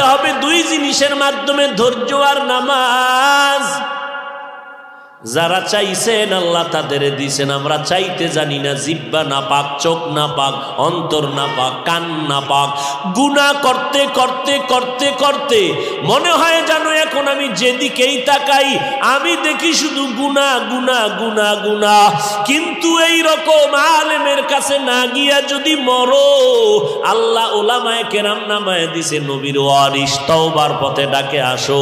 হবে দুই জিনিসের মাধ্যমে, ধৈর্য আর নামাজ। যারা চাইছেন আল্লাহ তাদের দিছেন, আমরা চাইতে জানি না। জিহ্বা না পাক, চোখ না পাক, অন্তর না পাক, কান না পাক। গুনাহ করতে করতে করতে করতে মনে হয় যেন এখন আমি যেদিকেই তাকাই আমি দেখি শুধু গুনাহ গুনাহ গুনাহ গুনাহ। কিন্তু এই রকম আলেমের কাছে না গিয়া যদি মরো, আল্লাহ ওলামায়ে কেরাম নামায়ে দিছে নবীর ওয়ারিস, তওবার পথে ডাকে আসো।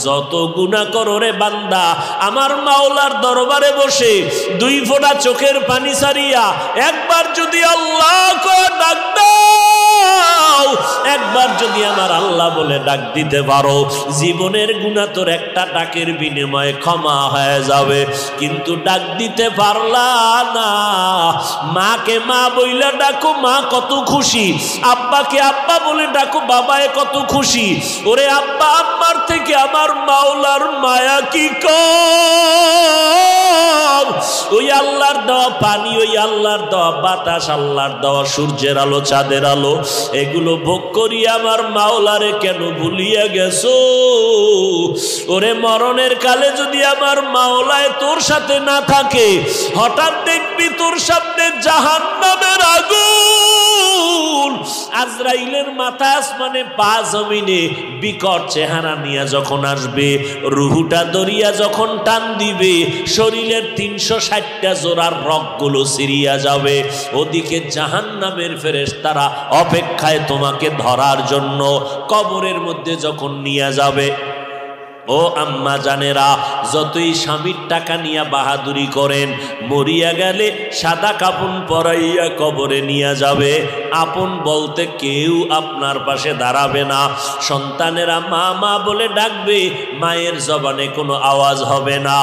যত গুনাহ করো রে বান্দা, আমার মাওলার দরবারে বসে দুই ফোঁটা চোখের পানি ছাড়িয়া একবার যদি আল্লাহ করে ডাক দাও, একবার যদি আমার আল্লাহ বলে ডাক দিতে পারো, জীবনের গুনাহ তোর একটা ডাকের বিনিময়ে ক্ষমা হয়ে যাবে। কিন্তু ডাক দিতে পারলা না। মাকে মা বইলা ডাকো, মা কত খুশি। আব্বাকে আব্বা বলে ডাকো, বাবায় কত খুশি। ওরে আব্বা আম্মার থেকে আমার মাওলার মায়া কি কম। ওই আল্লাহর দেওয়া পানি, ওই আল্লাহর দেওয়া বাতাস, আল্লাহর দেওয়া সূর্যের আলো, চাঁদের আলো, এগুলো ভোগ করি আমার মাওলারে কেন ভুলিয়া গেছো। ওরে মরণের কালে যদি আমার মাওলায় তোর সাথে না থাকে, হঠাৎ দেখবি তোর সামনে জাহান্নামের আগুন। আজরাইলের মাথা আসমানে, পা জমিনে, বিকট চেহারা নিয়ে যখন আসবে, রুহুটা দরিয়া যখন টান দিবে, শরীরের 360টা জোড়ার রগগুলো ছিঁড়িয়া যাবে। ওদিকে জাহান্নামের ফেরেশতারা অপেক্ষায় তোমাকে ধরার জন্য। কবরের মধ্যে যখন নিয়ে যাবে, ও আম্মা জানেরা, যতই স্বামীর টাকা নিয়ে বাহাদুরি করেন, মরিয়া গেলে সাদা কাপড় পরাইয়া কবরে নিয়ে যাবে। আপন বলতে কেউ আপনার পাশে দাঁড়াবে না। সন্তানেরা মা মা বলে ডাকবে, মায়ের জবানে কোনো আওয়াজ হবে না।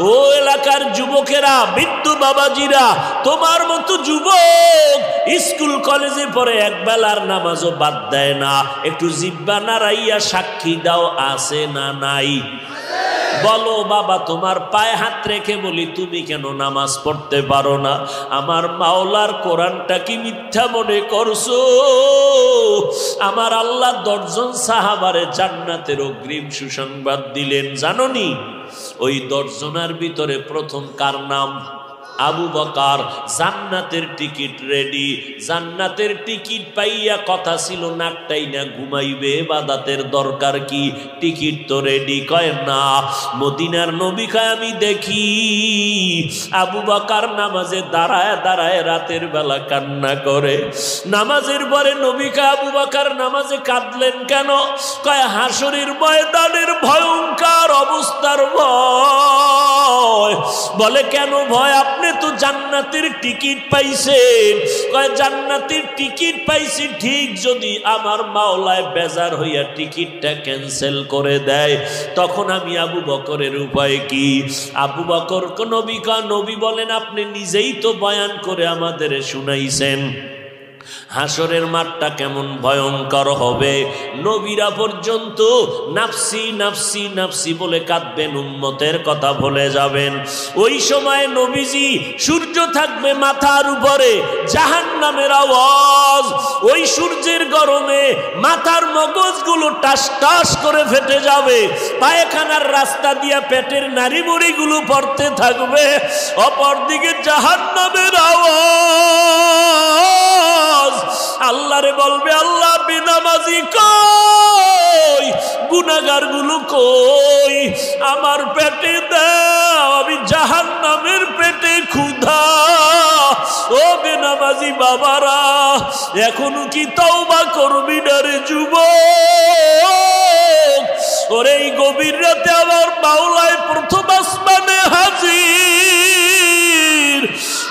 ও এলাকার যুবকেরা, বৃদ্ধ বাবাজিরা, তোমার মতো যুবক স্কুল কলেজে পড়ে একবেলার নামাজও বাদ দেয় না। একটু জিহ্বা নাড়াইয়া সাক্ষী দাও, আছে না নাই? বলো বাবা, তোমার পায়ে হাত রেখে বলি, তুমি কেন নামাজ পড়তে পারো না? আমার মাওলার কোরআনটা কি মিথ্যা মনে করছো? আমার আল্লাহ 10 জন সাহাবারে জান্নাতের অগ্রিম সুসংবাদ দিলেন, জানোনি? ওই 10 জনের ভিতরে প্রথম কার নাম? আবু বকর। জান্নাতের টিকিট রেডি। জান্নাতের টিকিট পাইয়া কথা ছিল নাকটাই না ঘুমাইবে, ইবাদতের দরকার কি? টিকিট তো রেডি। কয় না, মদিনার নবী কয় আমি দেখি আবু বকর নামাজে দাঁড়ায় দাঁড়ায় রাতের বেলা কান্না করে। নামাজের পরে নবী কয় আবু বকর নামাজে কাঁদলেন কেন? কয় হাসরের ময়দানের ভয়ঙ্কর অবস্থার ভয়। বলে কেন ভয়? আপনি তো জান্নাতের টিকিট পাইছেন। কয় জান্নাতের টিকিট পাইছি ঠিক, যদি আমার মাওলায় বেজার হইয়া টিকিটটা ক্যান্সেল করে দেয়, তখন আমি আবু বকরের উপায় কি? আবু বকর নবী বলেন, আপনি নিজেই তো বয়ান করে আমাদের শুনাইছেন হাসরের মাঠটা কেমন ভয়ঙ্কর হবে। নবীরা পর্যন্ত নাফসি নাফসি নাফসি বলে কাঁদবেন, উম্মতের কথা ভুলে যাবেন। ওই সময় নবীজি, সূর্য থাকবে মাথার উপরে, জাহান্নামের আওয়াজ। ওই সূর্যের গরমে মাথার মগজগুলো টাস টাস করে ফেটে যাবে। পায়খানার রাস্তা দিয়া পেটের নাড়িভুড়িগুলো পড়তে থাকবে। অপরদিকে জাহান্নামের আওয়াজ। আল্লাহরে বলবে, আল্লাহ বেনামাজি কই, গুনাহগার গুলো কই, আমার পেটে দাও, আমি জাহান্নামের পেটে ক্ষুধা। ও বেনামাজি বাবারা, এখনো কি তওবা করবি না রে যুবক? ওরে এই গভীর রাতে আমার মাওলায় প্রথম আসমানে হাজির।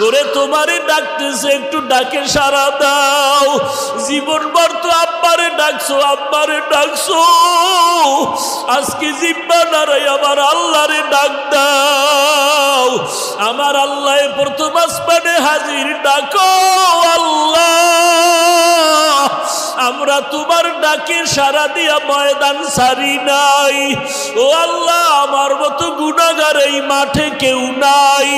ওরে তোমারে ডাকতেছে, একটু ডাকে সাড়া দাও। জীবন ভর তো আব্বারে ডাকছো, আব্বারে ডাকছো, আজকে জিহ্বা নাড়াই আমার আল্লাহরে ডাক দাও। আমার আল্লাহ প্রথম আসমানে হাজির, ডাকো আল্লাহ। আমরা তোমার ডাকে সাড়া দিয়া ময়দান ছাড়ি নাই। ও আল্লাহ, আমার মতো গুনাহগার এই মাঠে কেউ নাই।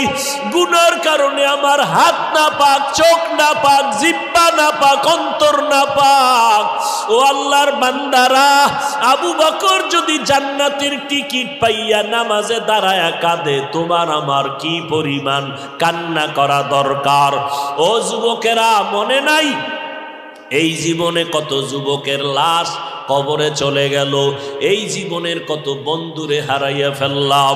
গুনার কারণে আমার হাত না পাক, চোখ না পাক, জিহ্বা না পাক, অন্তর না পাক। ও আল্লাহর বান্দারা, আবু বকর যদি জান্নাতের টিকিট পাইয়া নামাজে দাঁড়ায়া কাঁদে, তোমার আমার কি পরিমাণ কান্না করা দরকার। ও যুবকেরা, মনে নাই এই জীবনে কত যুবকের লাশ কবরে চলে গেল, এই জীবনের কত বন্ধুরে হারাইয়া ফেললাম।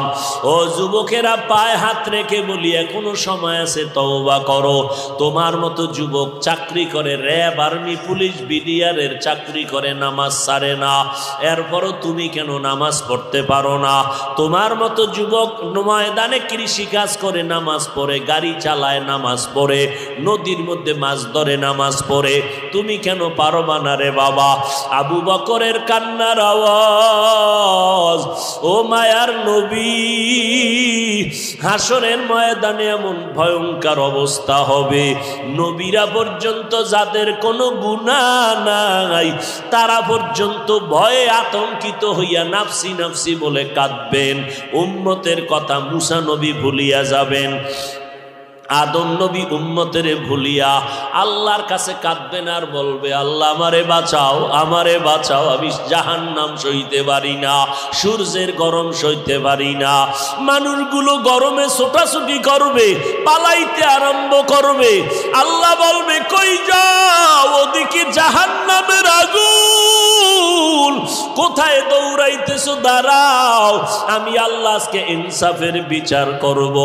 ও যুবকেরা, পায়ে হাত রেখে বলি, এখনো সময় আছে, তওবা করো। তোমার মতো যুবক চাকরি করে, র্যাব, আর্মি, পুলিশ, বিডিআরের চাকরি করে, নামাজ ছাড়ে না, এরপরও তুমি কেন নামাজ পড়তে পারো না? তোমার মতো যুবক ময়দানে কৃষি কাজ করে, নামাজ পড়ে, গাড়ি চালায়, নামাজ পড়ে, নদীর মধ্যে মাছ ধরে, নামাজ পড়ে, তুমি কেন পারবা না রে বাবা? আবু বকরের কান্নার আওয়াজ। ও মায়ার নবী, হাসরের ময়দানে এমন ভয়ঙ্কর অবস্থা হবে, নবীরা পর্যন্ত যাদের কোনো গুনাহ নাই, তারা পর্যন্ত ভয়ে আতঙ্কিত হইয়া নাফসি নাফসি বলে কাঁদবেন। উম্মতের কথা মুসা নবী ভুলিয়া যাবেন, আদম নবী উম্মতের ভুলিয়া আল্লাহর কাছে কাঁদবেন আর বলবে, আল্লাহ আমারে বাঁচাও, আমারে বাঁচাও, আমি জাহান্নাম সইতে পারি না, সূর্যের গরম সইতে পারি না। মানুষগুলো গরমে ছোটাছুটি করবে, পালাইতে আরম্ভ করবে। আল্লাহ বলবে, কই যাও? ওদিকে জাহান্নামের আগুন, কোথায় দৌড়াইতেছো? দাঁড়াও, আমি আল্লাহ আজকে ইনসাফের বিচার করব।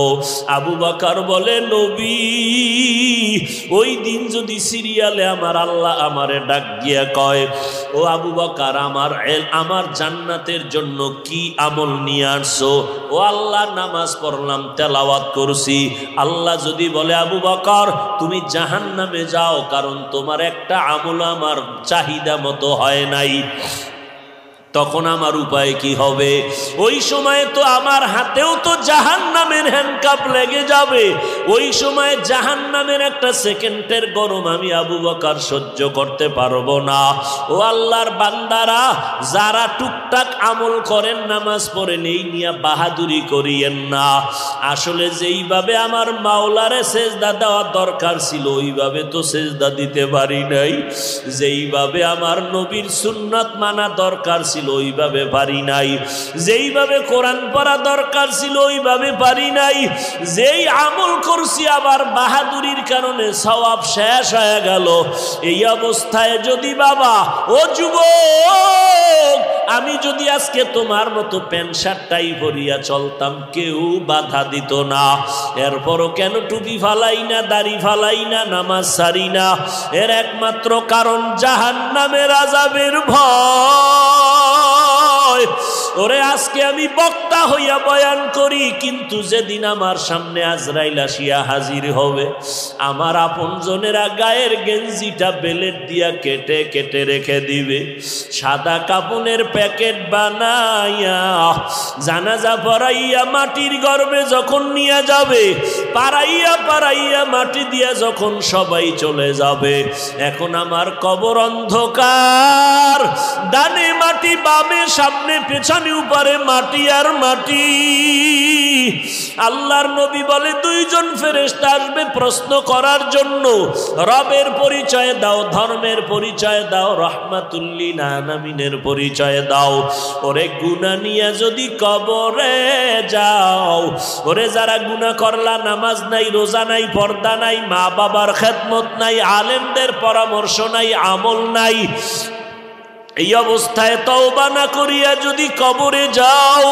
আবু বকর বলে, নবী, ওই দিন যদি সিরিয়ালে আমার আল্লাহ আমারে ডাক দিয়া কয়, ও আবু বকর, আমার জান্নাতের জন্য কি আমল নিয়ে আসছো? ও আল্লাহ, নামাজ পড়লাম, তেলাওয়াত করছি। আল্লাহ যদি বলে, আবু বকর তুমি জাহান্নামে যাও, কারণ তোমার একটা আমল আমার চাহিদা মতো হয় নাই, তখন আমার উপায় কি হবে? ওই সময় তো আমার হাতেও তো জাহান্নামের হ্যান্ডকাপ লেগে যাবে। ওই সময় জাহান্নামের একটা সেকেন্ডের গরম আমি আবু বকর সহ্য করতে পারবো না। ও আল্লাহর বান্দারা, যারা টুকটাক আমল করেন, নামাজ পড়েন, এই নিয়ে বাহাদুরি করিয়েন না। আসলে যেইভাবে আমার মাওলারে সেজদা দেওয়া দরকার ছিল, ওইভাবে তো সেজদা দিতে পারি নাই। যেইভাবে আমার নবীর সুন্নাত মানা দরকার ছিল, ওইভাবে পারি নাই। যেইভাবে কোরআন পড়া দরকার ছিল, ওইভাবে পারি নাই। যেই আমল করছি, আবার বাহাদুরির কারণে সওয়াব শেষ হয়ে গেল। এই অবস্থায় যদি বাবা, ও যুবক, আমি যদি আজকে তোমার মতো প্যান্ট শার্টটাই পরিয়া চলতাম, কেউ বাধা দিত না। এরপরও কেন টুপি ফালাই না, দাড়ি ফালাই না, নামাজ ছাড়ি না? এর একমাত্র কারণ জাহান্নামের আযাবের ভয়। ওরে, আজকে আমি বক্তা হইয়া বয়ান করি, কিন্তু যেদিন আমার সামনে আজরাইল আসিয়া হাজির হবে, আমার আপনজনেরা গায়ের গেঞ্জিটা বেলেট দিয়া কেটে কেটে রেখে দিবে। সাদা কাপনের প্যাকেট বানাইয়া জানাজা পড়াইয়া মাটির গর্ভে যখন নিয়ে যাবে, পাড়াইয়া পাড়াইয়া মাটি দিয়া যখন সবাই চলে যাবে, এখন আমার কবর অন্ধকার, ডানে মাটি, বামে, সামনে, পেছনে, উপরে মাটি আর মাটি। আল্লাহর নবী বলে, দুইজন ফেরেশতা আসবে প্রশ্ন করার জন্য, রবের পরিচয় দাও, ধর্মের পরিচয় দাও, রাহমাতুল লিল আলামিনের পরিচয় দাও। ওরে, গুনাহ নিয়ে যদি কবরে যাও, ওরে যারা গুনাহ করলা, নামাজ নাই, রোজা নাই, পর্দা নাই, মা বাবার খেদমত নাই, আলেমদের পরামর্শ নাই, আমল নাই, এই অবস্থায় তওবা না করিয়া যদি কবরে যাও,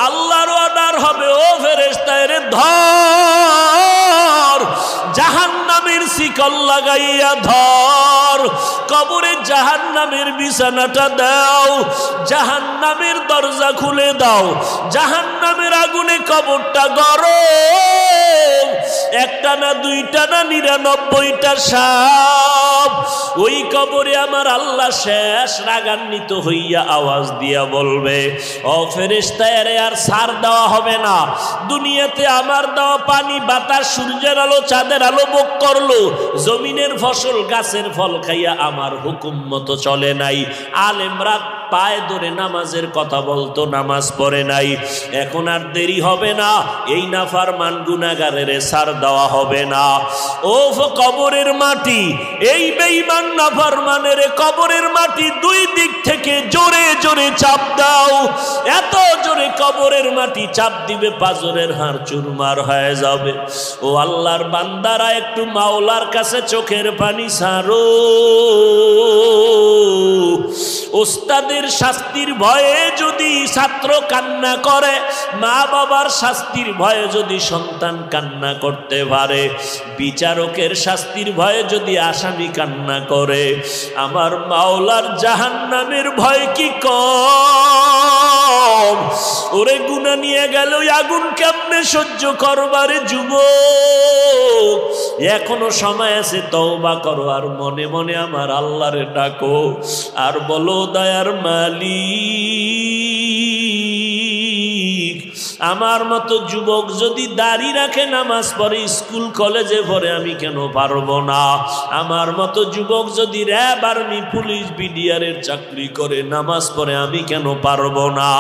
আল্লাহর অর্ডার হবে, ও ফেরেশতা, এরে ধর, জাহান্নামের শিকল লাগাইয়া ধর, কবরে জাহান্নামের বিছানাটা দাও, জাহান্নামের দরজা খুলে দাও, জাহান্নামের আগুনে কবরটা গরম, একটা না, দুইটা না, 99টা সাপ। ওই কবরে আমার আল্লাহ শেষ রাগান্বিত হইয়া আওয়াজ দিয়া বলবে, ও ফেরেশতা, এরে আর ছাড় দেওয়া হবে না। দুনিয়াতে আমার দেওয়া পানি, বাতাস, সূর্যের আলো, চাঁদের আলো ভোগ করলো, জমিনের ফসল, গাছের ফল খাইয়া আমার হুকুম মতো চলে নাই। আলেমরা পায়ে ধরে নামাজের কথা বলতো, নামাজ পড়ে নাই। এখন আর দেরি হবে না, এই নাফরমান গুনাহগারের ছাড় দেওয়া হবে না। ও কবরের মাটি, এই বেঈমান নাফরমানের কবরের মাটি দুই দিক থেকে জোরে জোরে চাপ দাও। এত জোরে কবরের মাটি চাপ দিবে, পাজরের হাড় চুরমার হয়ে যাবে। ও আল্লাহর বান্দারা, একটু মাওলার কাছে চোখের পানি ছাড়ো। ওস্তাদের শাস্তির ভয়ে যদি ছাত্র কান্না করে, মা বাবার শাস্তির ভয়ে যদি সন্তান কান্না করতে পারে, বিচারকের শাস্তির ভয়ে যদি আসামি কান্না করে, আমার মাওলার জাহান্নামের ভয় কি কম? ওরে গুনাহ নিয়ে গেল, আগুন কেমনে সহ্য করবারে যুবক? এখনো সময় আছে, তওবা করো আর মনে মনে আমার আল্লাহরে ডাকো আর বলো, দয়ার মালিক, আমার মতো যুবক যদি দাড়ি রাখে, নামাজ পড়ে, স্কুল কলেজে পড়ে, আমি কেন পারবো না? আমার মতো যুবক যদি র্যাব, আর্মি, পুলিশ, বিডিআরের চাকরি করে, নামাজ পড়ে, আমি কেন পারবো না?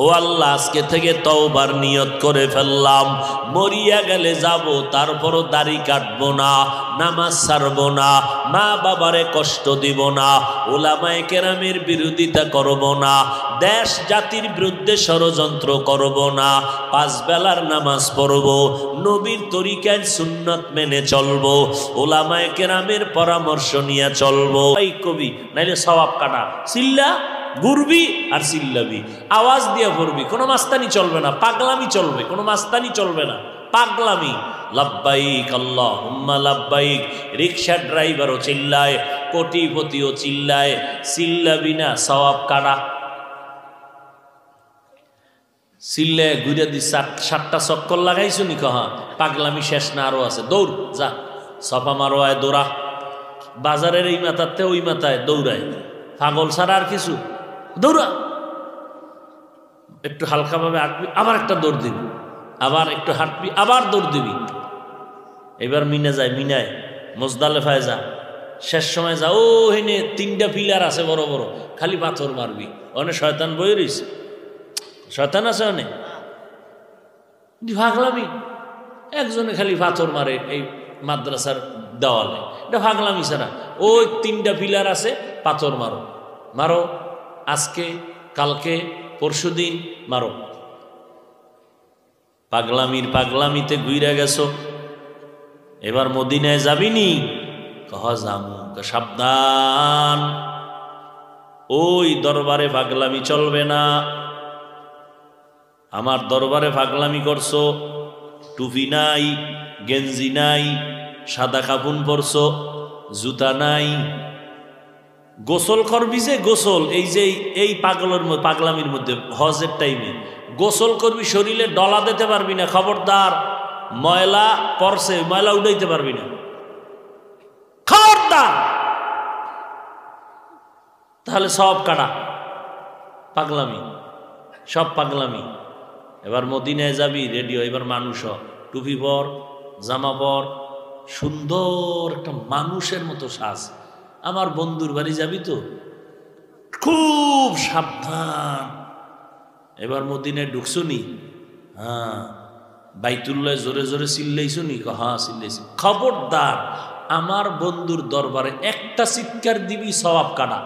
ও আল্লাহ, আজকে থেকে তওবার নিয়ত করে ফেললাম, মরিয়া গেলে যাব, তারপরও দাড়ি কাটবো না, নামাজ ছাড়বো না, মা বাবারে কষ্ট দিব না, উলামায়ে কেরামের বিরোধিতা করব না, দেশ জাতির বিরুদ্ধে ষড়যন্ত্র করব না, 5 বেলার নামাজ পড়ব, নবীর তরিকায় সুন্নাত মেনে চলবো, উলামায়ে কেরামের পরামর্শ নিয়ে চলবো। এই কবি নাইলে সওয়াব কাটা, সিল্লা ঘুরবি আর চিল্লাবি, আওয়াজ দিয়ে পড়বি, কোনো মাস্তানি চলবে না, পাগলামি চলবে, কোনো মাস্তানি চলবে না, পাগলামি। লাব্বাইক আল্লাহুম্মা লাব্বাইক, রিকশা ড্রাইভারও চিল্লায়, কোটিপতিও চিল্লায়, চিল্লাবি না, সওয়াব কাটা। চিল্লে ঘুরে দি 7টা চক্কর লাগাইছো নি? কহা পাগলামি শেষ না, আরো আছে, দৌড়, যা সফা মারো, আয় দৌড়া, বাজারের এই মাথাতে ওই মাথায় দৌড়ায়, পাগল ছাড়া আর কিছু, দৌড়া। একটু হালকাভাবে হাঁটবি, আবার একটা দৌড় দিবি, আবার একটু হাঁটবি, আবার দৌড় দিবি। এবার মিনা যায়, মিনায় মুজদালেফায় যা, শেষ সময় যা, ও হেনে 3টা পিলার আছে বড় বড়, খালি পাথর মারবি। অনেক শয়তান বই রইছে, শয়তান আছে অনেক, ভাগলামি। একজনে খালি পাথর মারে এই মাদ্রাসার দেওয়ালে, এটা ভাগলামি ছাড়া। ওই 3টা পিলার আছে, পাথর মারো, মারো, আজকে, কালকে, পরশুদিন মারো। পাগলামির পাগলামিতে ঘুরে গেছো, এবার মদিনায় যাবিনি? কহ যামু। সাবধান, ওই দরবারে পাগলামি চলবে না। আমার দরবারে পাগলামি করছো, টুপি নাই, গেঞ্জি নাই, সাদা কাপুন পরছো, জুতা নাই, গোসল করবি যে গোসল, এই যে এই পাগলামির মধ্যে হজের টাইমে গোসল করবি, শরীরে ডলা দিতে পারবি না, খবরদার। ময়লা পরছে, ময়লা উঠাইতে পারবি না, খবরদার। তাহলে সব কাটা, পাগলামি, সব পাগলামি। এবার মদিনায় যাবি, রেডিও, এবার মানুষ হ, টুপি পর, জামা পর, সুন্দর একটা মানুষের মতো সাজ। আমার বন্ধুর বাড়ি যাবি তো, খুব সাবধান। এবার মদিনায় ঢুকছো নি? হ্যাঁ। বাইতুল্লাহ জোরে জোরে চিল্লাইছো নি? হ্যাঁ চিল্লাইছি। খবরদার, আমার বন্ধুর দরবারে একটা চিৎকার দিবি, সওয়াব কাটা।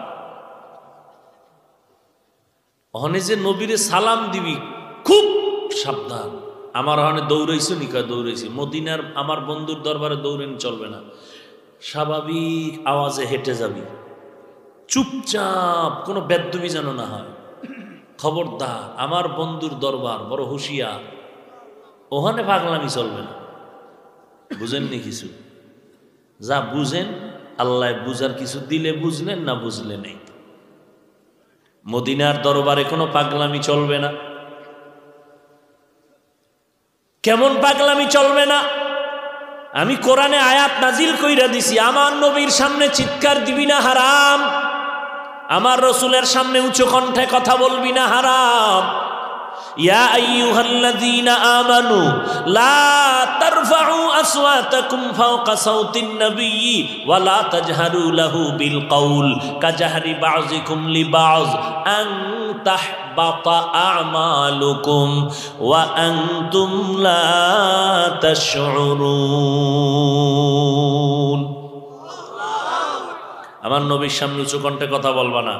ওখানে যে নবীরে সালাম দিবি, খুব সাবধান। আমার ওখানে দৌড়াইছো নি? দৌড়াইছি। মদিনার আমার বন্ধুর দরবারে দৌড়ানি চলবে না, স্বাভাবিক আওয়াজে হেঁটে যাবি, চুপচাপ, কোনো বেদ্যুমি যেন না হয়। খবরদার, আমার বন্ধুর দরবার বড় হুঁশিয়ার, ওখানে পাগলামি চলবে না। বুঝেননি কিছু? যা বুঝেন, আল্লাহ বুঝার কিছু দিলে বুঝলেন, না বুঝলে নেই। মদিনার দরবারে কোনো পাগলামি চলবে না। কেমন পাগলামি চলবে না? আমি কোরআনে আয়াত নাজিল কইরা দিছি, আমার নবীর সামনে চিৎকার দিবি না হারাম, আমার রসুলের সামনে উঁচু কণ্ঠে কথা বলবি না হারাম। ইয়া আইয়ুহাল্লাযীনা আমানু লা তারফাউ আসওয়াতাকুম ফাওকা সাওতিন নাবিয়্যি ওয়া লা তাজহারু লাহু বিল কওল কাজাহরি বাযিকুম লিবায আন তাহবাতা আমালুকুম ওয়া আনতুম লা তাশউরুন। আমার নবীর সামনে উঁচু কণ্ঠে কথা বলবা না।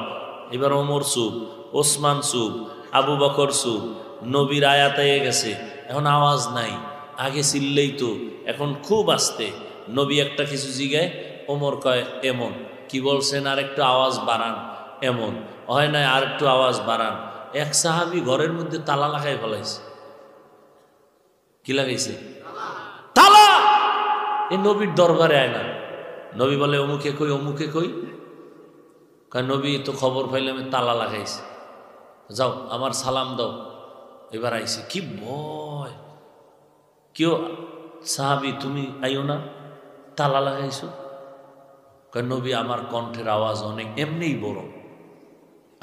এবার ওমর চুপ, ওসমান চুপ, আবু বকর চুপ। নবীর আয়াত হয়ে গেছে, এখন আওয়াজ নাই। আগে চিল্লেই তো, এখন খুব আস্তে। নবী একটা কিছু জিগায়, ওমর কয় এমন, কি বলছেন আর একটু আওয়াজ বাড়ান, এমন হয় না আর একটু আওয়াজ বাড়ান। এক সাহাবী ঘরের মধ্যে তালা লাগাই ফেলাইছে। কি লাগাইছে? তালা। এই নবীর দরবারে আয় না। নবী বলে অমুকে কই, অমুকে কই। নবী তো খবর পাইলাম তালা লাগাইছে, যাও আমার সালাম দাও। এবার আইছে, কি ভয়। কেউ সাহাবী তুমি আইও না, তালা লাগাইছো। নবী আমার কণ্ঠের আওয়াজ অনেক এমনিই বড়,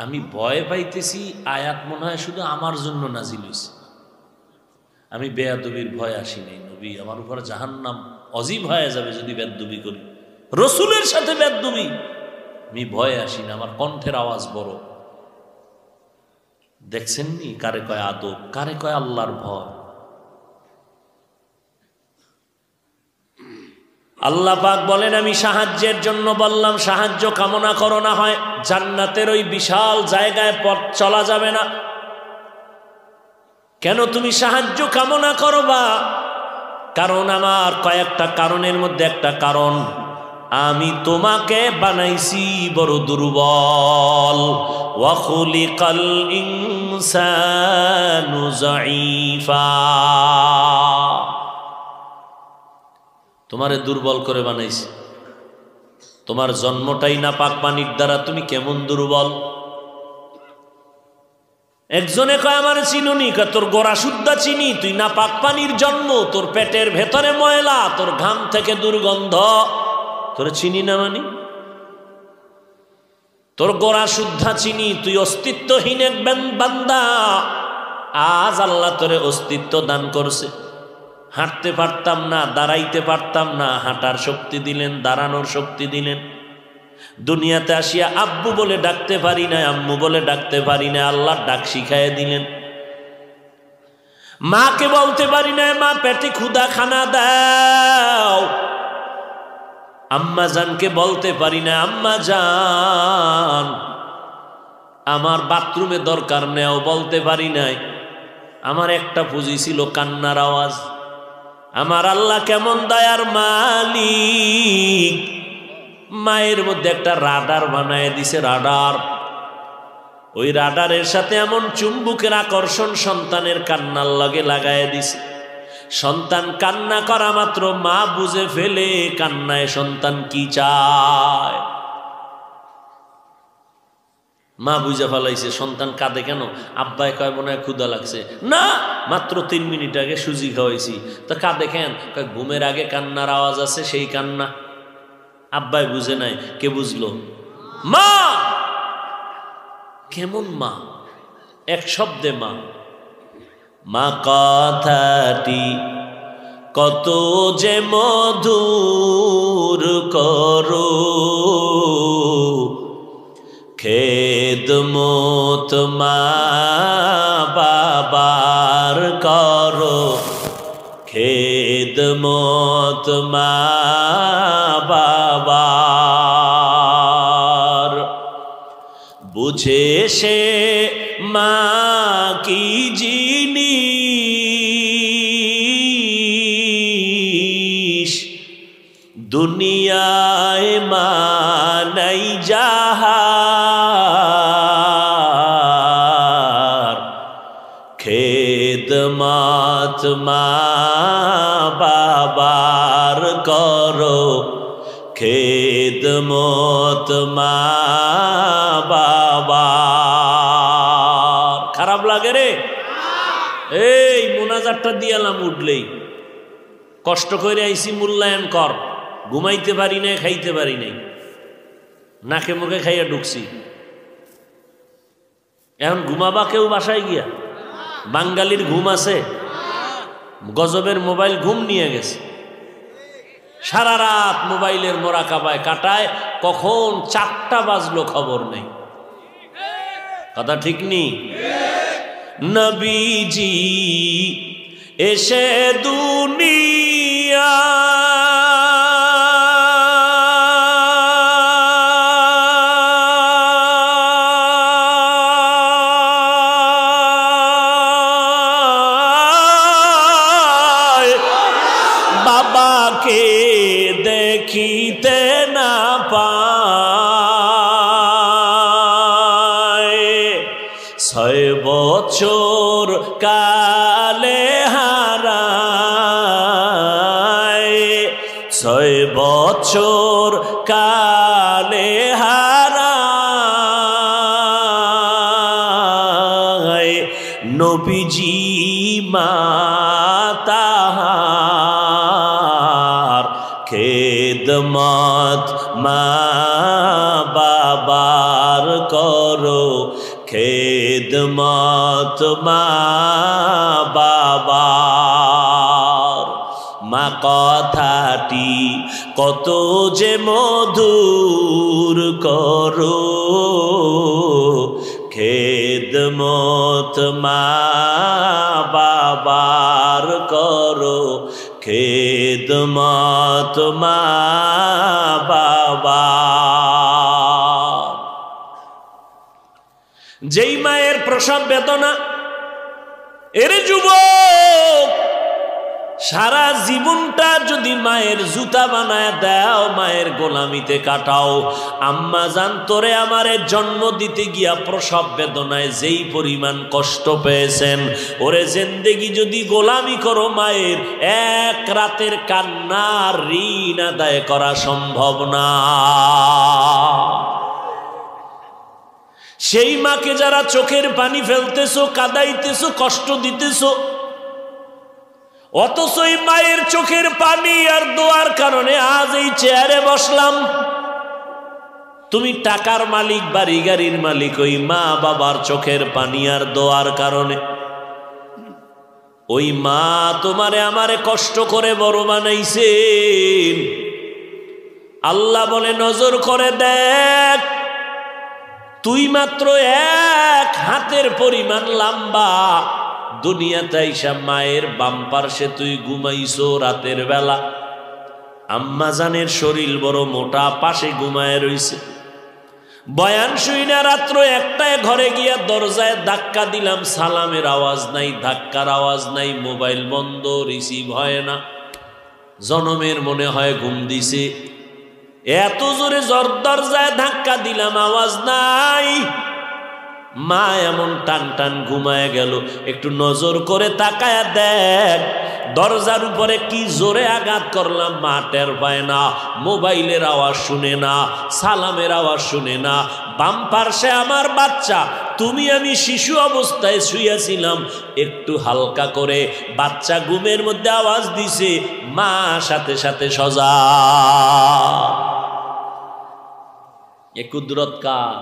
আমি ভয় পাইতেছি। আয়াত মনে হয় শুধু আমার জন্য নাজিল হইছে, আমি বেয়াদবির ভয় আসি নাই। নবী আমার উপর জাহান্নাম অজীব হয়ে যাবে যদি বেয়াদবি করি, রসুলের সাথে বেয়াদবি। আমি ভয়ে আসি না, আমার কণ্ঠের আওয়াজ বড়। দেখছেননি কারে কয় আদব, কারে কয় আল্লাহর ভয়। আল্লাহ পাক বলেন আমি সাহায্যের জন্য বললাম, সাহায্য কামনা করো না হয় জান্নাতের ওই বিশাল জায়গায় পথ চলা যাবে না। কেন তুমি সাহায্য কামনা করবা? কারণ আমার কয়েকটা কারণের মধ্যে একটা কারণ, আমি তোমাকে বানাইছি বড় দুর্বল। ওয়া খুলিকাল ইনসানু যায়ীফা, তোমারে দুর্বল করে বানাইছি। তোমার জন্মটাই না পাক পানির দ্বারা, তুমি কেমন দুর্বল। একজনে কয় আমার চিনুনি, তোর গোড়া শুদ্ধা চিনি, তুই না পাক পানির জন্ম, তোর পেটের ভেতরে ময়লা, তোর ঘাম থেকে দুর্গন্ধ, তোর চিনি না মানি। তোর গোড়া শুদ্ধা চিনি, তুই অস্তিত্বহীন এক বান্দা। আজ আল্লাহ তোরে অস্তিত্ব দান করছে। হাঁটতে পারতাম না, দাঁড়াইতে পারতাম না, হাঁটার শক্তি দিলেন, দাঁড়ানোর শক্তি দিলেন। দুনিয়াতে আসিয়া আব্বু বলে ডাকতে পারি না, আম্মু বলে ডাকতে পারি না, আল্লাহর ডাক শিখাইয়া দিলেন। মাকে বলতে পারি না মা পেটে ক্ষুধা খানা দাও, আম্মা জানকে বলতে পারি না আম্মা জান আমার বাথরুমে দরকার নেও বলতে পারি নাই। আমার একটা পুঁজি ছিল কান্নার আওয়াজ। আমার আল্লাহ কেমন দয়ার মালিক, মায়ের মধ্যে একটা রাডার বানায় দিছে, রাডার। ওই রাডারের সাথে এমন চুম্বকের আকর্ষণ সন্তানের কান্নার লগে লাগায় দিছে। সন্তান কান্না করা মাত্র মা বুঝে ফেলে কান্নায় সন্তান কি চায়। মা বুঝে ফেলাইছে সন্তান কাঁদে কেন, আব্বাই কয় মনে হয় ক্ষুধা লাগছে, না মাত্র 3 মিনিট আগে সুজি খাওয়াইছি, তো কাঁদে কেন, কয় ঘুমের আগে কান্নার আওয়াজ আছে সেই কান্না। আব্বাই বুঝে নাই, কে বুঝলো? মা। কেমন মা? এক শব্দে মা। মা কথাটি কত যে মধুর করো, খেদমত মা বাবার করো, খেদমত মা বাবার। বুঝে সে মা কি জিনিস, দুনিয়ায় মা নাই যাহার, খেদমত মা বাবার করো, খেদমত মা বাবার। খারাপ লাগে রে? এই মোনাজাতটা দিয়ালাম উঠলেই কষ্ট করে আইসি, মূল্যায়ন কর। ঘুমাইতে পারি নাই, খাইতে পারি নাই, নাকে মুখে খাইয়া ঢুকছি। এখন ঘুমাবা কেউ বাসায় গিয়া? বাঙালির ঘুম আছে? গজবের মোবাইল ঘুম নিয়ে গেছে। সারা রাত মোবাইলের মোরাকাবায় কাটায়, কখন 4টা বাজলো খবর নেই। কথা ঠিক নেই? নবীজি এসে দুনিয়া বাবাকে দেখিতে না পায়, 6 বছর কালে হারায়, 6 বছর কালে হারায় নবীজি মাতাহার খেদমত মা বাবার করো, খেদমত মা বাবার। মা কথাটি কত যে মধুর করো, খেদমত মা বাবার করো, খেদমত মা বাবার। যেই মায়ের প্রসব বেদনা, এর যুবক সারা জীবনটা যদি মায়ের জুতা বানায় দাও, মায়ের গোলামিতে কাটাও। আম্মা জান তোরে আমারে জন্ম দিতে গিয়া প্রসব বেদনায় যেই পরিমাণ কষ্ট পেয়েছেন, ওরে জিন্দেগি যদি গোলামি করো মায়ের, এক রাতের কান্নার ঋণ আদায় করা সম্ভব না। সেই মাকে যারা চোখের পানি ফেলতেছো, কাদাইতেছো, কষ্ট দিতেছো, অথচ এই মায়ের চোখের পানি আর দোয়ার কারণে আজ এই চেয়ারে বসলাম। তুমি টাকার মালিক, বাড়ি গাড়ির মালিক, ওই মা বাবার চোখের পানি আর দোয়ার কারণে। ওই মা তোমারে আমারে কষ্ট করে বড় বানাইছেন। আল্লাহ বলে নজর করে দেখ, তুই মাত্র 1 হাতের পরিমাণ লম্বা, দুনিয়াতে আইসা মায়ের বাম পার্শ্বে তুই ঘুমাইছো রাতের বেলা। আম্মা জানের শরীর বড় মোটা, পাশে ঘুমায় রইছে। বয়ান শুই না রাত্র 1টায় ঘরে গিয়া দরজায় ধাক্কা দিলাম, সালামের আওয়াজ নাই, ধাক্কার আওয়াজ নাই, মোবাইল বন্ধ, রিসিভ হয় না। জনমের মনে হয় ঘুম দিছে, এত জোরে দরজায় ধাক্কা দিলাম, আওয়াজ নাই। মা এমন টান টান ঘুমায় গেল। একটু নজর করে তাকায়া দেখ, দরজার উপরে কি জোরে আঘাত করলাম, মা টের পায় না, মোবাইলের আওয়াজ শুনে না, সালামের আওয়াজ শুনে না। বাম পার্শ্বে আমার বাচ্চা, তুমি আমি শিশু অবস্থায় শুয়েছিলাম, একটু হালকা করে বাচ্চা ঘুমের মধ্যে আওয়াজ দিছে, মা সাথে সাথে সজা। এ কুদরত কার?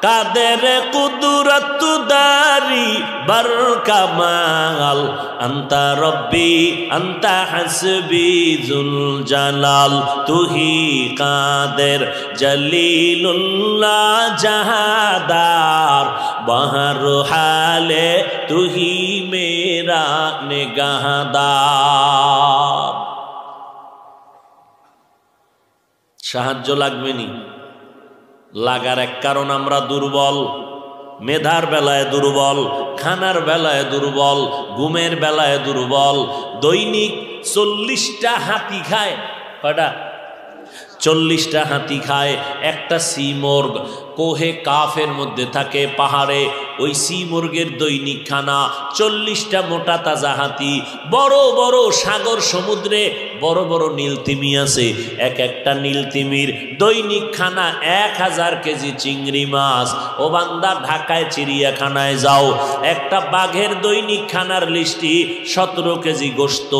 কাদের কুদরত দারি বার কামাল, আন্তা রব্বি আন্তা হাসবি জুল জালাল, তুহি কাদের জলিলুল্লাহ জাহাদার, বহর হালে তুহি মেরা নিগাহদার। সাহায্য লাগবে নি? লাগার এক কারণ আমরা দুর্বল, মেধার বেলায় দুর্বল, খানার বেলায় দুর্বল, ঘুমের বেলায় দুর্বল। দৈনিক 40টা হাতি খায়। কয়টা? 40টা হাতি খায়। একটা সি মুরগ কোহে কাফের মধ্যে থাকে, পাহাড়ে। ওই সি মুরগের দৈনিক খানা 40টা মোটা তাজা হাতি। বড় বড় সাগর সমুদ্রে বড় বড় নীলতিমি আছে, এক একটা নীলতিমির দৈনিক খানা 1000 কেজি চিংড়ি মাছ। ও বান্দা, ঢাকায় চিড়িয়াখানায় যাও, একটা বাঘের দৈনিক খানার লিস্টি 17 কেজি গোশত।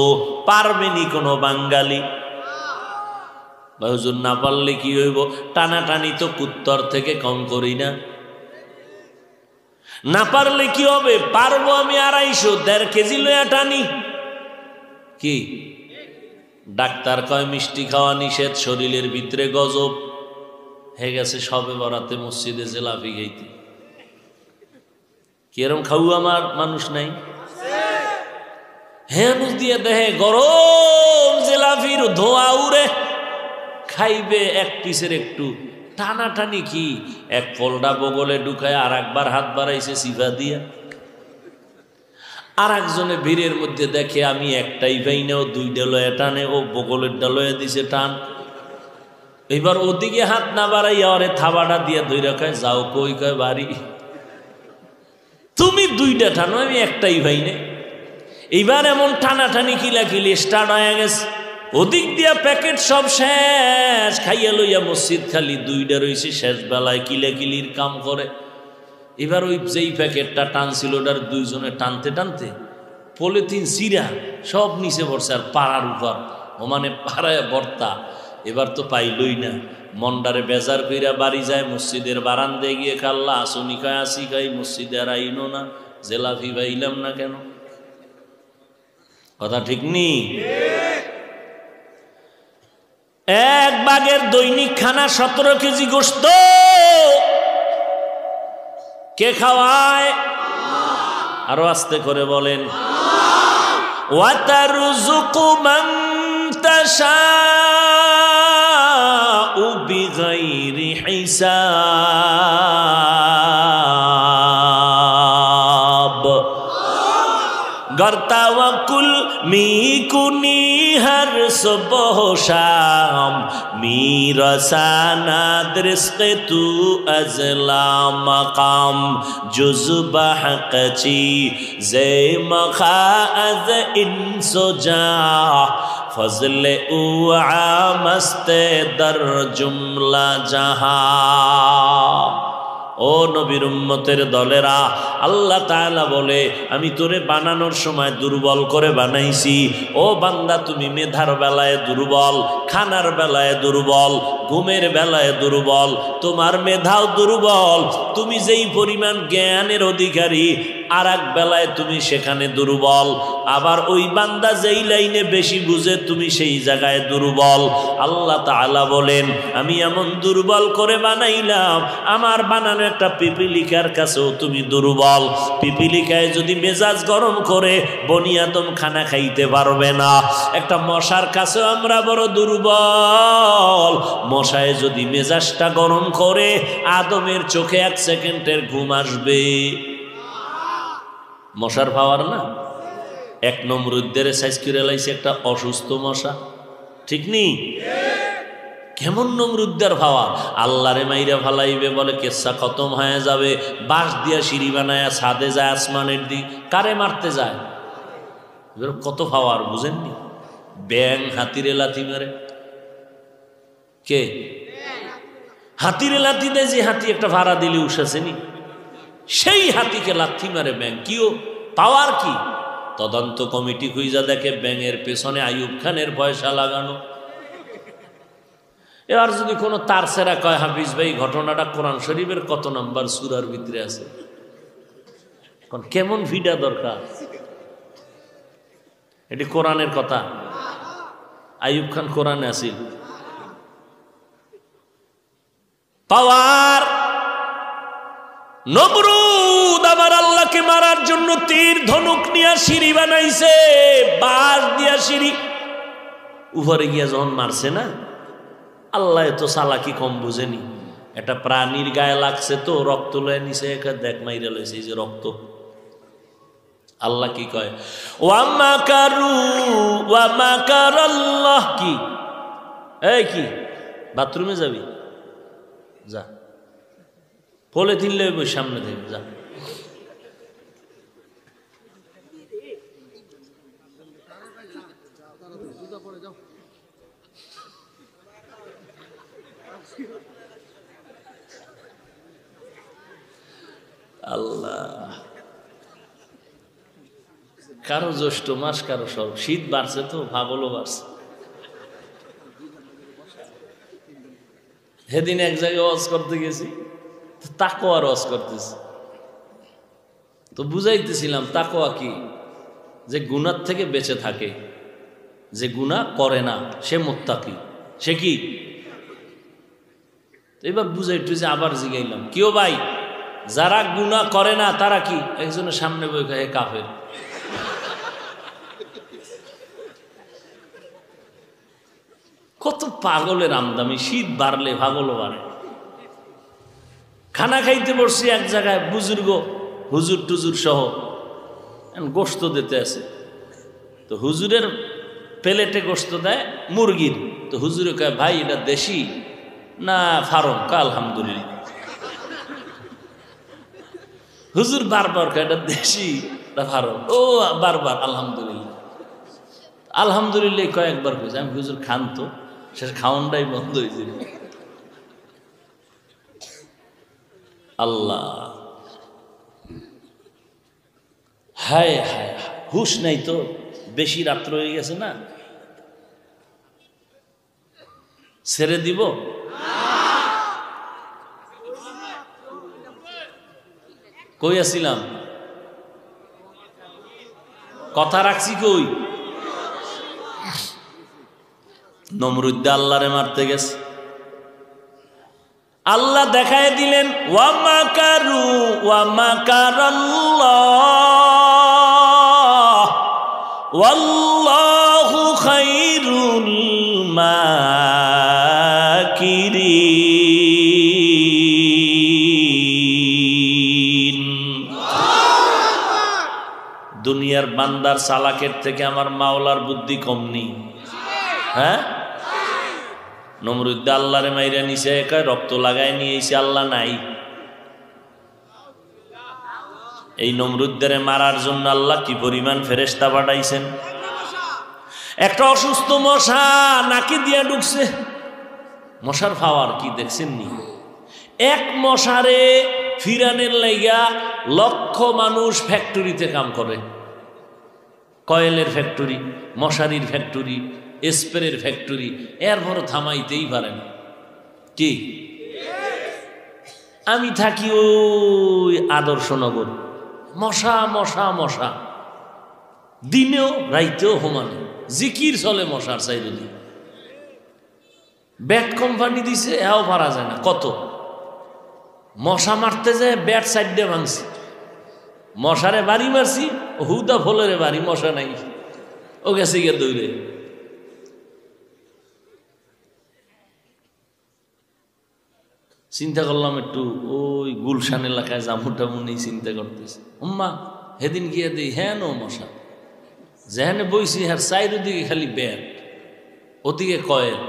পারবেনি কোনো বাঙালি? হুজুর না পারলে কি হইব? টানাটানি তো কুত্তর থেকে কম করি না। না পারলে কি হবে? পারবো আমি 250 1.5 কেজি লইয়া টানি। কি ডাক্তার কয় মিষ্টি খাওয়া নিষেধ, শরীরের ভিতরে গজব হয়ে গেছে। সবে বরাতে মসজিদে জিলাপি খাইতে, কিরম খাও আমার মানুষ নাই? হ্যাঁ, দিয়ে দেহে গরম জিলাপির ধোয়া উড়ে, খাইবে এক পিসের একটু টানাটানি। কি এক ফলটা বগলে ঢুকায় আর একবার হাত বাড়াইছে সিফা দিয়া। আর একজনে ভিড়ের মধ্যে দেখে আমি একটাই পাই না, ও 2টা লয়ে টানে, ও বগলের ডালয়ে দিছে টান। এবার ওদিকে হাত না বাড়াইয়া ওরে থাবাটা দিয়ে ধইরা কয় যাও কই, কয় বাড়ি। তুমি 2টা টানো, আমি একটাই পাই না। এইবার এমন টানাটানি কিলাকিলি স্টার্ট হয়ে গেছে। ওদিক দিয়া প্যাকেট সব শেষ, খাইয়া লইয়া মসজিদ খালি 2টা রয়েছে। শেষ বেলায় কিলাকিলির কাম করে। এবার ওই যেই প্যাকেটটা টানছিল ওটার 2 জনে টানতে টানতে পলিথিন সিরা সব নিচে পড়ছে, আর পাড়ার উপর ও মানে পাড়ায় বর্তা। এবার তো পাইলই না, মন্ডারে বেজার কইরা বাড়ি যায়। মসজিদের বারান্দায় গিয়ে কাল্লা আসনি কয় আসি, কয় মসজিদে আর আইনো না, জেলাফি পাইলাম না কেন? কথা ঠিক নি? এক বাঘের দৈনিক খানা 17 কেজি গোশত। কে খাওয়ায়? আরো আস্তে করে বলেন। ওয়াতারযুকু মান তাশাউ বিগাইরি হিসাব। গরতাওয়াকুল মিকুনি হর সুবহ শাম, মিরসানা দৃষ্কে তু আজলা মকাম। জুজবা হকচি জে মখা আজ ইনসোজা, ফজলে উ আমস্তে দর জুমলা জাহা। ও নবীর উম্মতের দলেরা, আল্লাহ তাআলা বলে আমি তোরে বানানোর সময় দুর্বল করে বানাইছি। ও বান্দা, তুমি মেধার বেলায় দুর্বল, খানার বেলায় দুর্বল, ঘুমের বেলায় দুর্বল, তোমার মেধাও দুর্বল। তুমি যেই পরিমাণ জ্ঞানের অধিকারী, আর এক বেলায় তুমি সেখানে দুর্বল। আবার ওই বান্দা যেই লাইনে বেশি বুঝে, তুমি সেই জায়গায় দুর্বল। আল্লাহ তাআলা বলেন আমি এমন দুর্বল করে বানাইলাম, আমার বানানো একটা পিপিলিকার কাছেও তুমি দুর্বল। পিপিলিকায় যদি মেজাজ গরম করে বনি আদম খানা খাইতে পারবে না। একটা মশার কাছেও আমরা বড় দুর্বল। মশায় যদি মেজাজটা গরম করে, আদমের চোখে 1 সেকেন্ডের ঘুম আসবে। মশার পাওয়ার না? 1 নমরুদ্দের সাইজ করে লাইছে একটা অসুস্থ মশা, ঠিক নি? কেমন নমরুদ্দের পাওয়ার! আল্লাহরে মাইরা ফালাইবে বলে কেসা খতম হয়ে যাবে। বাঁশ দিয়া সিঁড়ি বানায়া ছাদে যায় আসমানের দিক। কারে মারতে যায়? কত পাওয়ার বুঝেননি? ব্যাং হাতিরে লাথি মারে। কে? হাতিরে লাথি দেয়। যে হাতি একটা ভাড়া দিলে উঠেছেনি, সেই হাতিকে লাথি মারে ব্যাং। কিও পাওয়ার কি? তদন্ত কমিটি খুঁজা দেখে ব্যাঙের পেছনে আইয়ুব খানের পয়সা লাগানো। এবার যদি কোনো তার সেরা কয় হাফিজ ভাই ঘটনাটা কোরআন শরীফের কত নাম্বার সূরার ভিতরে আছে, কেমন ভিডা দরকার? এটি কোরআনের কথা। আইয়ুব খান কোরআনে আসিল। পাওয়ার নমরুদ আমার আল্লাহকে মারার জন্য তীর ধনুক নিয়ে সিঁড়ি বানাইছে, বাঁশ দিয়া সিঁড়ি। উপরে গিয়া যখন মারছে না, আল্লাহ তো চালাকি কম বুঝেনি। একটা প্রাণীর গায়ে লাগছে তো রক্ত লয়ে নিছে, দেখ মাইরা লইছে, এই যে রক্ত। আল্লাহ কি কয়? ওয়া মাকারু ওয়া মাকারাল্লাহ। কি এই কি বাথরুমে যাবি? যা, পলিথিন লইব সামনে থেকে, যা। আল্লাহ, কারো জ্যৈষ্ঠ মাস, কারো সব। শীত বাড়ছে তো, পাগলও বাড়ছে। সেদিন এক জায়গায় ওয়াজ করতে গেছি, তাকওয়ার ওয়াজ করতেছি, তো বুঝাইতেছিলাম তাকওয়া কি, যে গুনার থেকে বেঁচে থাকে, যে গুনাহ করে না সে মুত্তাকি। সে কি? এবার বুঝাইতে যে আবার জিগাইলাম, কেউ ভাই যারা গুনাহ করে না তারা কি? একজনের সামনে বই হে কাফের। কত পাগলের আমদামি! শীত বাড়লে পাগলও বাড়ে। খানা খাইতে বসছি এক জায়গায়, বুজুর্গ হুজুর টুজুর সহ গোশত দিতে আছে, তো হুজুরের প্লেটে গোশত দেয় মুরগির, তো হুজুরে কয় ভাই এটা দেশি না ফার্ম? কা আলহামদুলিল্লাহ। হুজুর বারবার কয় এটা দেশি না ফার্ম? ও বারবার আলহামদুলিল্লাহ আলহামদুলিল্লাহ কয়েকবার কইছে। আমি হুজুর খান তো, শেষ খাওয়ানটাই বন্ধ হয়েছে। আল্লাহ, হায় হায়, হুশ নাই তো, বেশি রাত্র হয়ে গেছে না, ছেড়ে দিব? কই আসিলাম? কথা রাখছি কই? নমরুদ্দে আল্লাহরে মারতে গেছে, আল্লাহ দেখায় দিলেন ওয়া মাকারু ওয়া মাকারাল্লাহ ওয়াল্লাহু খায়রুল মাকিরিন। দুনিয়ার বান্দার চালাকের থেকে আমার মাওলার বুদ্ধি কম নেই। হ্যাঁ, নমরুদ্দে আল্লাহরে মাইরা নিছে, একা রক্ত লাগায় নিয়েছে, আল্লাহ নাই। এই নমরুদ্দের মারার জন্য আল্লাহ কি পরিমাণ ফেরেশতা পাঠাইছেন। একটা অসুস্থ মশা নাকি দিয়া ঢুকছে, মশার পাওয়ার কি দেখছেন নি? এক মশারে ফিরানের লাইগা লক্ষ মানুষ ফ্যাক্টরিতে কাম করে, কয়েলের ফ্যাক্টরি, মশারির ফ্যাক্টরি, স্প্রের ফ্যাক্টরি, এরপর থামাইতেই পারে না। কি? আমি থাকি ওই আদর্শনগর, মশা মশা মশা, দিনেও রাইতেও সমানে, জিকির চলে মশার চাইরুদি। ব্যাট কোম্পানি দিছে, এও পারা যায় না। কত মশা মারতে যায়, ব্যাট সাইড দিয়ে ভাঙছি, মশারে বাড়ি মারছি, হুদা ফলের বাড়ি, মশা নাই, ও গেছে গিয়ে দৌড়ে। চিন্তা করলাম একটু ওই গুলশান এলাকায় জামুটামু নেই, চিন্তা করতেছি উম্মা সেদিন গিয়ে দিই, হ্যাঁ নো মশা যেখানে বইছি হ্যাঁ চাইরদিকে খালি ব্যাট, ওদিকে কয়েল।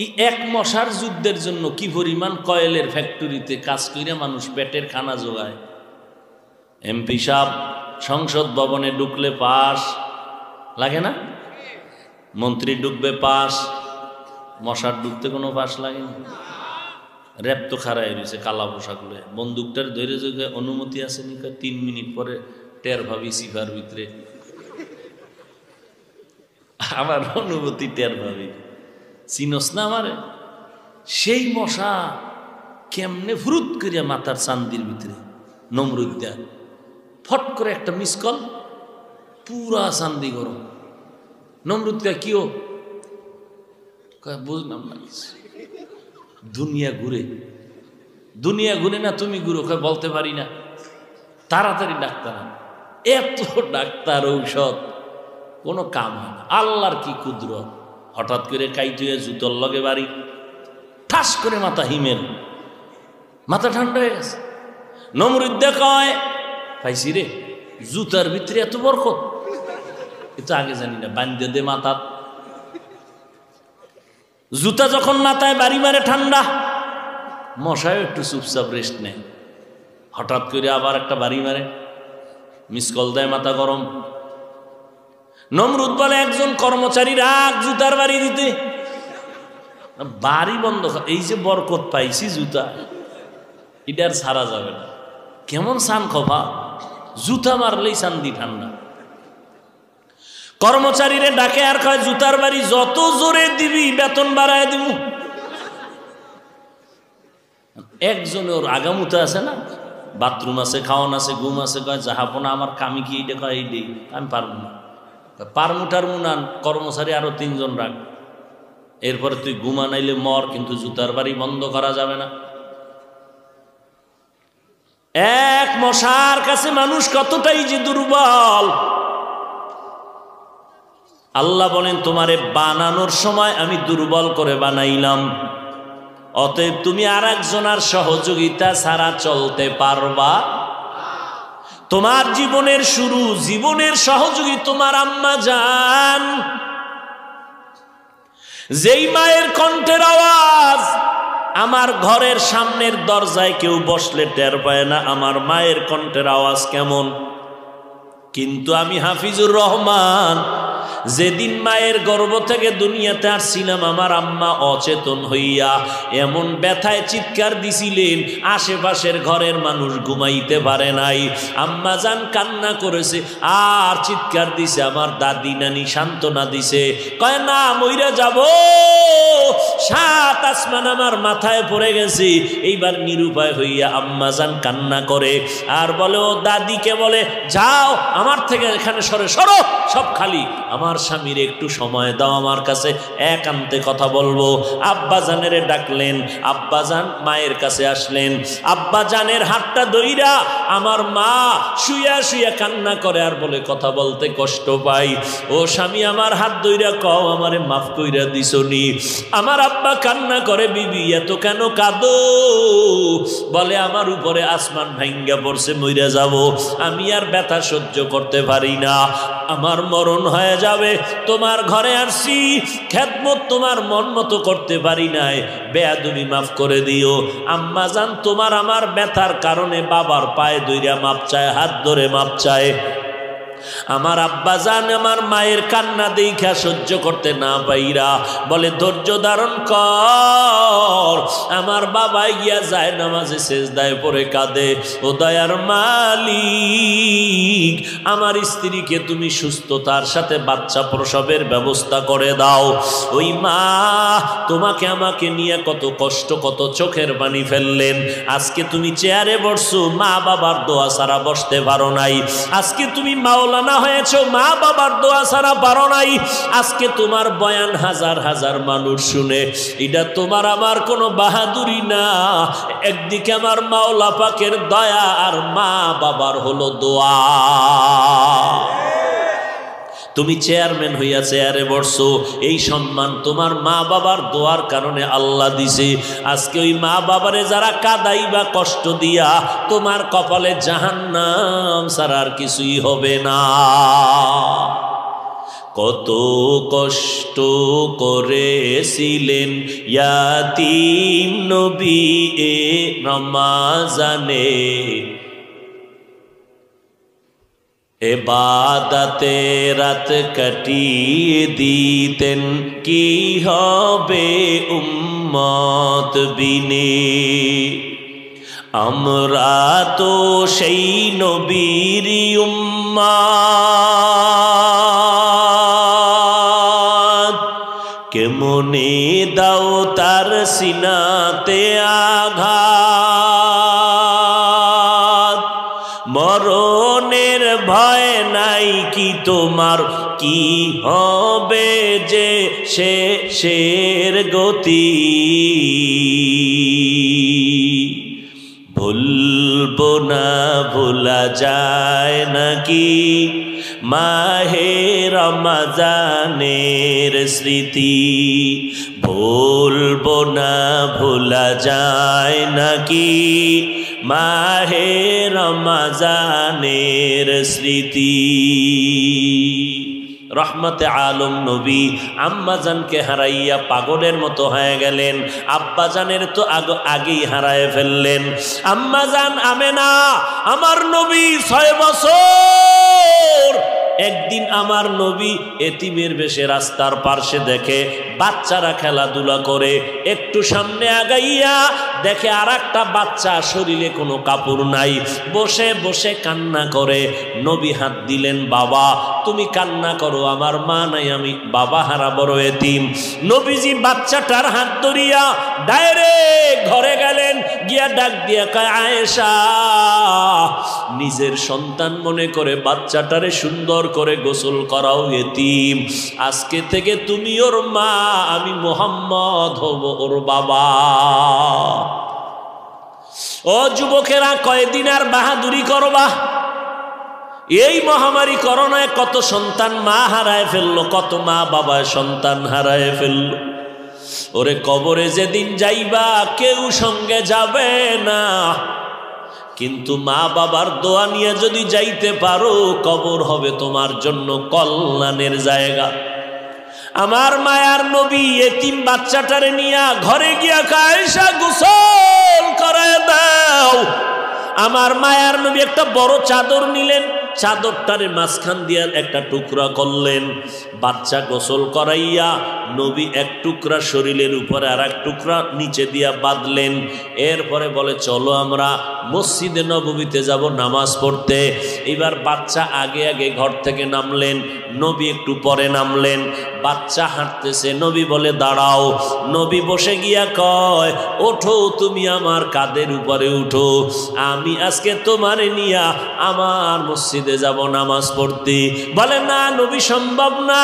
এই এক মশার যুদ্ধের জন্য কি পরিমাণ কয়েলের ফ্যাক্টরিতে কাজ করে মানুষ পেটের খানা জোগায়। এমপি সাহেব সংসদ ভবনে ঢুকলে পাস লাগে না, মন্ত্রী ঢুকবে পাস, মশার ঢুকতে কোনো পাস লাগে না। র্যাপ তো খারাই রয়েছে কালা পোশাক লয়ে, বন্দুকটার ধরে যোগে অনুমতি আছে নি? 3 মিনিট পরে টের ভাবি সিফার ভিতরে, আমার অনুমতি টের ভাবি, চিনস না আমারে? সেই মশা কেমনে ফুরুত করিয়া মাথার চান্দির ভিতরে, নমরুদ্দা ফট করে একটা মিস কল, পুরা চান্দি গরম। নমরুদ্দা কিও? বুঝলাম না, দুনিয়া ঘুরে, দুনিয়া ঘুরে না তুমি ঘুরো? বলতে পারি না, তাড়াতাড়ি ডাক্তার। এত ডাক্তার ঔষধ কোনো কাম হয় না। আল্লাহর কি কুদরত, হঠাৎ করে কাইটুয়ে জুতোর লগে বাড়ি, ঠাস করে মাথা হিমেল, মাথা ঠান্ডা হয়ে গেছে। নমরুদ্দে কয় পাইছি রে, জুতার ভিতরে এত বরকত, কিন্তু আগে জানি না, বান্ধে দে মাথা। জুতা যখন মাথায় বাড়ি মারে ঠান্ডা, মশাও একটু চুপচাপ রেস্ট নেয়, হঠাৎ করে আবার একটা বাড়ি মারে, মিস কল দেয়, মাথা গরম। নমরুদ বলে একজন কর্মচারী রাগ জুতার বাড়ি দিতে, বাড়ি বন্ধ। এই যে বরকত পাইছি জুতা, এটা আর ছাড়া যাবে না, কেমন সান খোপা, জুতা মারলেই চান্দি ঠান্ডা। কর্মচারীরে ডাকে আর কয় জুতার বাড়ি যত জোরে দিবি বেতন বাড়ায় দিব। একজনে ওর আগামুতে আছে না, বাথরুম আছে, খাওয়ান আছে, ঘুম আছে, কয় যাহাপনা আমার কামি কি এইটা, কয় এইটাই আমি পারবো না। পারমুটার মুনান কর্মচারী আরো 3 জন রাখ, এরপরে তুই ঘুমা নাইলে মর, কিন্তু জুতার বাড়ি বন্ধ করা যাবে না। এক মশার কাছে মানুষ কতটাই যে দুর্বল। আল্লাহ বলেন তোমারে বানানোর সময় আমি দুর্বল করে বানাইলাম, অতএব তুমি আর একজনের সহযোগিতা ছাড়া চলতে পারবা। তোমার জীবনের শুরু, জীবনের সহযোগী তোমার আম্মা জান। যেই মায়ের কণ্ঠের আওয়াজ আমার ঘরের সামনের দরজায় কেউ বসলে টের পায় না আমার মায়ের কণ্ঠের আওয়াজ কেমন। কিন্তু আমি হাফিজুর রহমান যেদিন মায়ের গর্ভ থেকে দুনিয়াতে আসছিলাম, আমার আম্মা অচেতন হইয়া এমন ব্যথায় চিৎকার দিছিলেন আশেপাশের ঘরের মানুষ ঘুমাইতে পারে নাই। আম্মা জান কান্না করেছে আর চিৎকার দিছে, আমার দাদি নানি সান্ত্বনা দিছে, কয় না মইরা যাব, 7 আসমান আমার মাথায় পড়ে গেছে। এইবার নিরুপায় হইয়া আম্মা জান কান্না করে আর বলে, ও দাদিকে বলে যাও আমার থেকে এখানে সরে, সরো সব খালি, আমার স্বামীর একটু সময় দাও, আমার কাছে একান্তে কথা বলবো। আব্বা জানের ডাকলেন, আব্বা জান মায়ের কাছে আসলেন। আব্বা জানের হাতটা ধইরা আমার মা শুয়া শুয়া কান্না করে আর বলে কথা বলতে কষ্ট পাই। ও স্বামী আমার হাত ধইরা কও আমারে মাফ কইরা দিছনি। আমার আব্বা কান্না করে, বিবি এত কেন কাঁদো? বলে আমার উপরে আসমান ভাঙ্গা পড়ছে, মইরা যাব, আমি আর ব্যথা সহ্য করতে পারি না, আমার মরণ হয়ে যাবে। তোমার ঘরে আসছি, খেদমত তোমার মন মতো করতে পারি নাই, বেয়াদবি মাফ করে দিও। আম্মা জান তোমার আমার ব্যথার কারণে বাবার পায়ে ধইরা মাপ চায়, হাত ধরে মাপ চায়। আমার আব্বা জান আমার মায়ের কান্না দেখা সহ্য করতে না পাইরা বলে ধৈর্য ধারণ কর। আমার বাবা গিয়া যায় নামাজে সেজদায় পড়ে কাঁদে, ও দয়ার মালিক আমার স্ত্রীকে তুমি সুস্থতার সাথে বাচ্চা প্রসবের ব্যবস্থা করে দাও। ওই মা তোমাকে আমাকে নিয়ে কত কষ্ট, কত চোখের পানি ফেললেন, আজকে তুমি চেয়ারে বসছো, মা বাবার দোয়া ছাড়া বসতে পারো নাই। আজকে তুমি মাওলানা হয়েছো, মা বাবার দোয়া ছাড়া পারো নাই। আজকে তোমার বয়ান হাজার হাজার মানুষ শুনে, এটা তোমার আমার কোনো বাহাদুরি না, একদিকে আমার মাওলা পাকের দয়া আর মা বাবার হলো দোয়া। তুমি চেয়ারম্যান হইয়া চেয়ারে বসছো, এই সম্মান তোমার মা বাবার দোয়ার কারণে আল্লাহ দিছে। আজকে ওই মা বাবারে যারা কাদাই বা কষ্ট দিয়া, তোমার কপালে জাহান্নাম ছাড়া আর কিছুই হবে না। কত কষ্ট করেছিলেন ইয়াতীম নবী এ রমজানে, এবাদতে রাত কাটিয়ে দিতেন, কি হবে উম্মত বিনে। আমরা তো সেই নবীর উম্মত, কেমনে দাও তার সিনাতে আঘাত। মরণের ভয় নাই কি তোমার, কি হবে যে শেষের গতি। ভুলবো না ভোলা যায় নাকি মাহে রমজানের স্মৃতি। ভুলবো না ভোলা যায় নাকি মাহে রমজানের স্মৃতি। রহমতে আলম নবী আম্মাজানকে হারাইয়া পাগলের মতো হয়ে গেলেন। আব্বাজানের তো আগেই হারায় ফেললেন। আম্মাজান আমেনা আমার নবী 6 বছর একদিন আমার নবী এতিমের বেশে রাস্তার পার্শ্বে দেখে বাচ্চারা খেলাধুলা করে, একটু সামনে আগাইয়া দেখে আর একটা বাচ্চা, শরীরে কোনো কাপড় নাই, বসে বসে কান্না করে। নবী হাত দিলেন, বাবা তুমি কান্না করো, আমার মা নাই, আমি বাবা হারা বড় এতিম। নবীজি বাচ্চাটার হাত ধরিয়া ডাইরেক্ট ঘরে গেলেন, গিয়া ডাক দিয়া কয়, আয়েশা, নিজের সন্তান মনে করে বাচ্চাটারে সুন্দর করে গোসল করাও, এতিম, আজকে থেকে তুমি ওর মা, আমি মুহাম্মদ হব ওর বাবা। ও যুবকেরা, কয়দিন আর বাহাদুরি করবা? এই মহামারী করোনায় কত সন্তান মা হারায় ফেললো, কত মা বাবায় সন্তান হারায় ফেললো। ওরে কবরে যেদিন যাইবা কেউ সঙ্গে যাবে না, কিন্তু মা বাবার দোয়া নিয়ে যদি যাইতে পারো, কবর হবে তোমার জন্য কল্যাণের জায়গা। আমার মায়ার নবী এতিম বাচ্চাটারে নিয়া ঘরে গিয়া আয়েশা গোসল করায় দাও। আমার মায়ার নবী একটা বড় চাদর নিলেন, চাদরটারে মাঝখান দিয়া একটা টুকরা করলেন, বাচ্চা গোসল করাইয়া নবী এক টুকরা শরীরের উপরে আর এক টুকরা নিচে দিয়া বাঁধলেন। এরপরে বলে, চলো আমরা মসজিদে নববীতে যাব নামাজ পড়তে। এবার বাচ্চা আগে আগে ঘর থেকে নামলেন, নবী একটু পরে নামলেন। বাচ্চা হাঁটতেছে, নবী বলে দাঁড়াও। নবী বসে গিয়া কয়, ওঠো, তুমি আমার কাঁধের উপরে উঠো, আমি আজকে তোমারে নিয়া আমার মসজিদে যাব নামাজ পড়তে। বলে, না নবী, সম্ভব না।